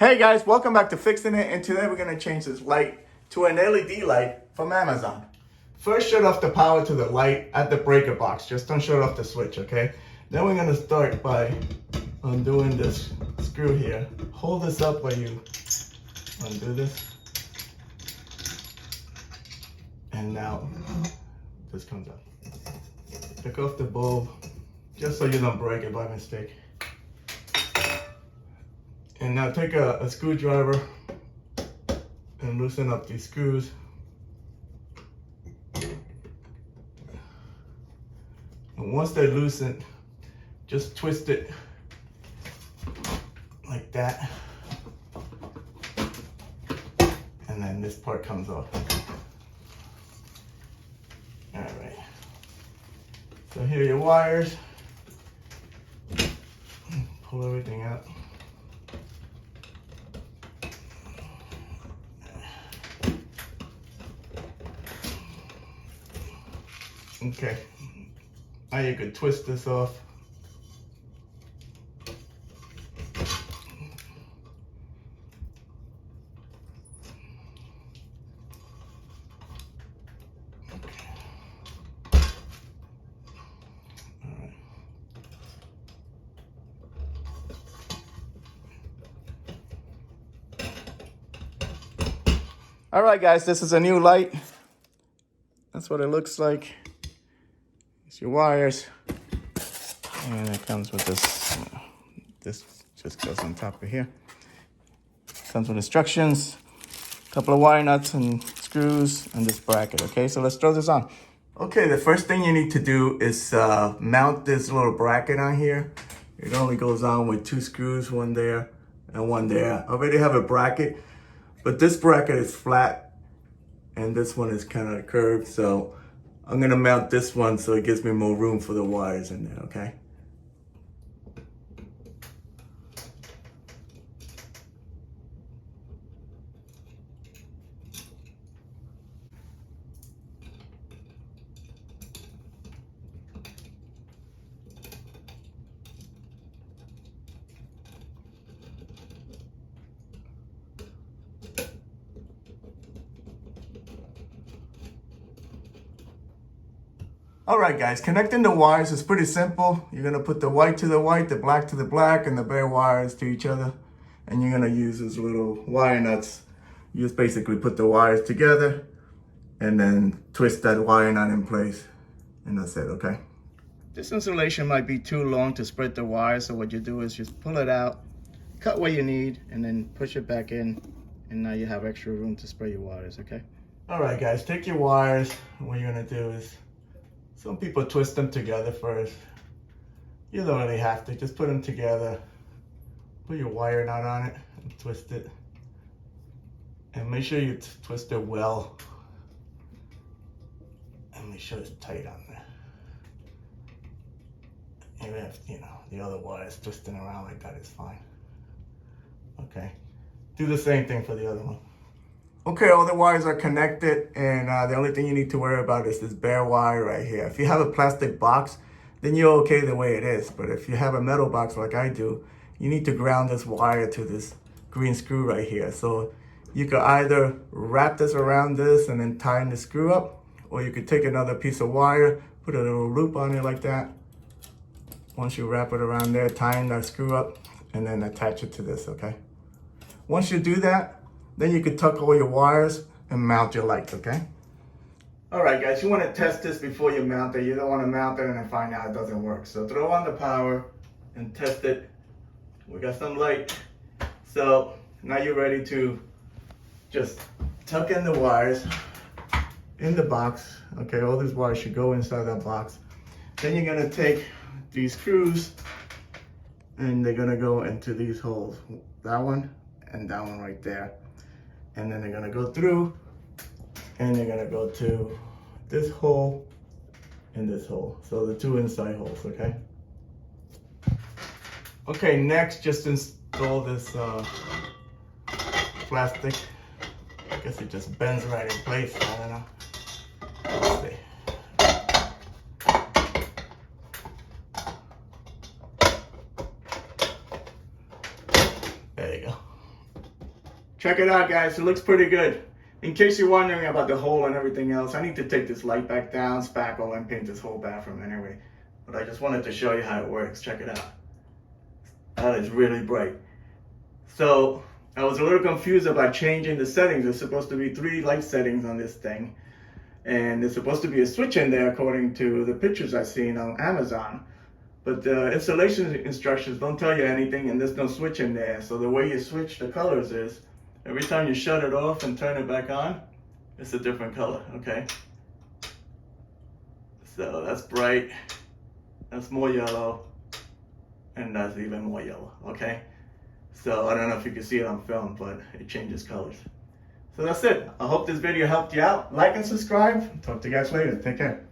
Hey guys, welcome back to Fixin' It, and today we're gonna change this light to an LED light from Amazon. First, shut off the power to the light at the breaker box. Just don't shut off the switch, okay? Then we're gonna start by undoing this screw here. Hold this up while you undo this. And now this comes up. Take off the bulb, just so you don't break it by mistake. And now take a screwdriver and loosen up these screws. And once they're loosened, just twist it like that. And then this part comes off. All right. So here are your wires. Pull everything out. Okay, now you can twist this off. All right, guys, this is a new light. That's what it looks like. It's your wires, and it comes with this. This just goes on top of here. Comes with instructions, a couple of wire nuts and screws, and this bracket. Okay, so let's throw this on. Okay, the first thing you need to do is mount this little bracket on here. It only goes on with 2 screws, one there and one there. I already have a bracket, but this bracket is flat, and this one is kind of curved, so I'm gonna mount this one so it gives me more room for the wires in there, okay? All right, guys, connecting the wires is pretty simple. You're gonna put the white to the white, the black to the black, and the bare wires to each other. And you're gonna use these little wire nuts. You just basically put the wires together and then twist that wire nut in place. And that's it, okay? This insulation might be too long to spread the wires, so what you do is just pull it out, cut what you need, and then push it back in. And now you have extra room to spread your wires, okay? All right, guys, take your wires. What you're gonna do is, some people twist them together first. You don't really have to, just put them together. Put your wire nut on it and twist it. And make sure you twist it well. And make sure it's tight on there. Even if, the other wires twisting around like that is fine. Okay, do the same thing for the other one. Okay, all the wires are connected, and the only thing you need to worry about is this bare wire right here. If you have a plastic box, then you're okay the way it is. But if you have a metal box like I do, you need to ground this wire to this green screw right here. So you could either wrap this around this and then tighten the screw up, or you could take another piece of wire, put a little loop on it like that. Once you wrap it around there, tighten that screw up, and then attach it to this, okay? Once you do that, then you can tuck all your wires and mount your lights, okay? All right, guys, you want to test this before you mount it. You don't want to mount it and then find out it doesn't work. So throw on the power and test it. We got some light. So now you're ready to just tuck in the wires in the box. Okay, all these wires should go inside that box. Then you're gonna take these screws and they're gonna go into these holes. That one and that one right there. And then they're gonna go through, and they're gonna go to this hole and this hole. So the 2 inside holes, okay? Okay, next, just install this plastic. I guess it just bends right in place, I don't know. Let's see. There you go. Check it out, guys. It looks pretty good. In case you're wondering about the hole and everything else, I need to take this light back down, spackle, and paint this whole bathroom anyway. But I just wanted to show you how it works. Check it out. That is really bright. So I was a little confused about changing the settings. There's supposed to be 3 light settings on this thing. And there's supposed to be a switch in there according to the pictures I've seen on Amazon. But the installation instructions don't tell you anything, and there's no switch in there. So the way you switch the colors is, every time you shut it off and turn it back on, it's a different color, okay? So that's bright, that's more yellow, and that's even more yellow, okay? So I don't know if you can see it on film, but it changes colors. So that's it. I hope this video helped you out. Like and subscribe. Talk to you guys later. Take care.